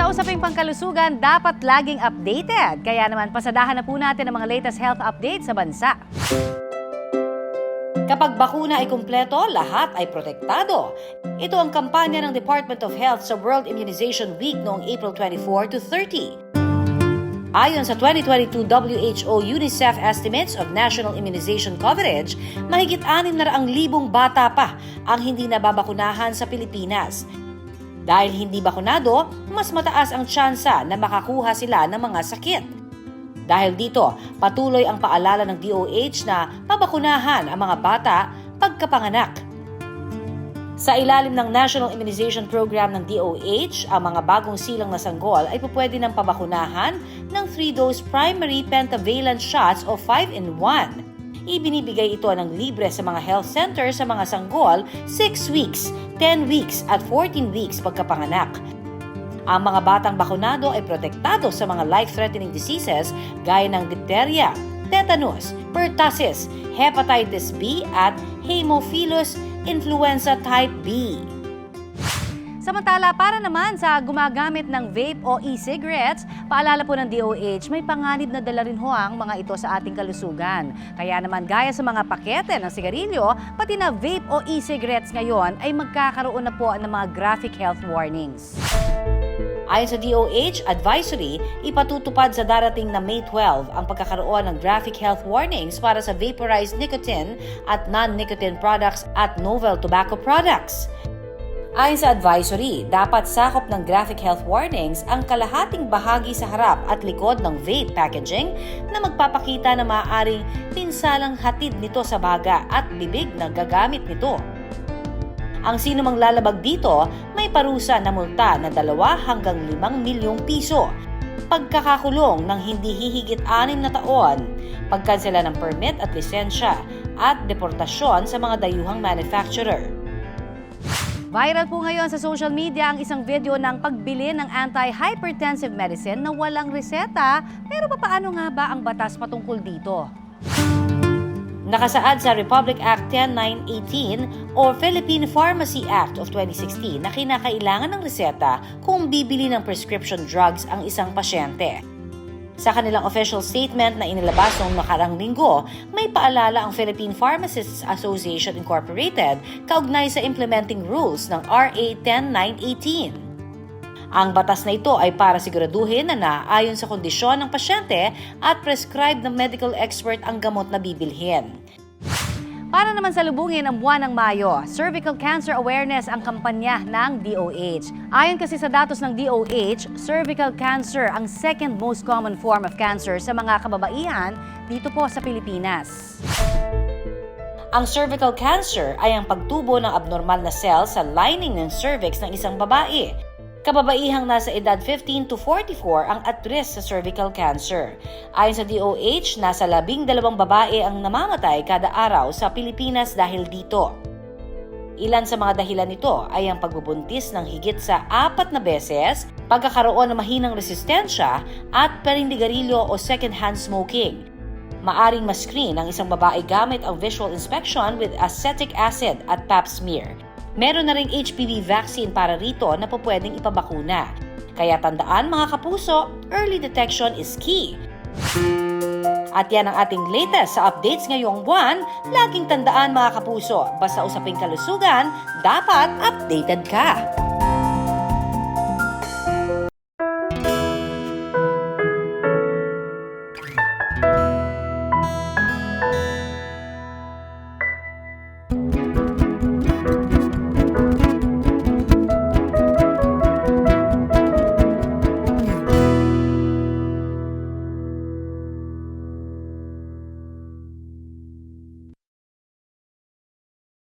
Sa usaping pangkalusugan, dapat laging updated. Kaya naman, pasadahan na po natin ang mga latest health updates sa bansa. Kapag bakuna ay kumpleto, lahat ay protektado. Ito ang kampanya ng Department of Health sa World Immunization Week noong April 24 to 30. Ayon sa 2022 WHO UNICEF estimates of national immunization coverage, mahigit 600,000 bata pa ang hindi nababakunahan sa Pilipinas. Dahil hindi bakunado, mas mataas ang tsansa na makakuha sila ng mga sakit. Dahil dito, patuloy ang paalala ng DOH na pabakunahan ang mga bata pagkapanganak. Sa ilalim ng National Immunization Program ng DOH, ang mga bagong silang na sanggol ay pupwede ng pabakunahan ng 3-dose primary pentavalent shots o 5-in-1. Ibinibigay ito ng libre sa mga health centers sa mga sanggol 6 weeks, 10 weeks at 14 weeks pagkapanganak. Ang mga batang bakunado ay protektado sa mga life-threatening diseases gaya ng diphtheria, tetanus, pertussis, hepatitis B at Haemophilus influenza type B. Samantala, para naman sa gumagamit ng vape o e-cigarettes, paalala po ng DOH, may panganib na dala rin ho ang mga ito sa ating kalusugan. Kaya naman, gaya sa mga pakete ng sigarilyo, pati na vape o e-cigarettes ngayon ay magkakaroon na po ng mga graphic health warnings. Ayon sa DOH advisory, ipatutupad sa darating na May 12 ang pagkakaroon ng graphic health warnings para sa vaporized nicotine at non-nicotine products at novel tobacco products. Ayon sa advisory, dapat sakop ng graphic health warnings ang kalahating bahagi sa harap at likod ng vape packaging na magpapakita na maaaring pinsalang hatid nito sa baga at bibig na gagamit nito. Ang sino mang lalabag dito, may parusa na multa na 2 hanggang 5 milyong piso, pagkakakulong ng hindi hihigit 6 na taon, pagkansela ng permit at lisensya, at deportasyon sa mga dayuhang manufacturer. Viral po ngayon sa social media ang isang video ng pagbili ng anti-hypertensive medicine na walang reseta. Pero paano nga ba ang batas patungkol dito? Nakasaad sa Republic Act 10918 o Philippine Pharmacy Act of 2016 na kinakailangan ng reseta kung bibili ng prescription drugs ang isang pasyente. Sa kanilang official statement na inilabas noong nakarang linggo, may paalala ang Philippine Pharmacists Association Incorporated kaugnay sa implementing rules ng RA 10918. Ang batas na ito ay para siguraduhin na naayon sa kondisyon ng pasyente at prescribed ng medical expert ang gamot na bibilhin. Para naman salubungin ang buwan ng Mayo, cervical cancer awareness ang kampanya ng DOH. Ayon kasi sa datos ng DOH, cervical cancer ang second most common form of cancer sa mga kababaihan dito po sa Pilipinas. Ang cervical cancer ay ang pagtubo ng abnormal na cells sa lining ng cervix ng isang babae. Kababaihang nasa edad 15 to 44 ang at risk sa cervical cancer. Ayon sa DOH, nasa 12 babae ang namamatay kada araw sa Pilipinas dahil dito. Ilan sa mga dahilan nito ay ang pagbubuntis ng higit sa 4 na beses, pagkakaroon ng mahinang resistensya at panindigarilyo o second-hand smoking. Maaring ma-screen ang isang babae gamit ang visual inspection with acetic acid at pap smear. Meron na ring HPV vaccine para rito na pwedeng ipabakuna. Kaya tandaan mga kapuso, early detection is key. At yan ang ating latest sa updates ngayong buwan. Laging tandaan mga kapuso, basta usaping kalusugan, dapat updated ka.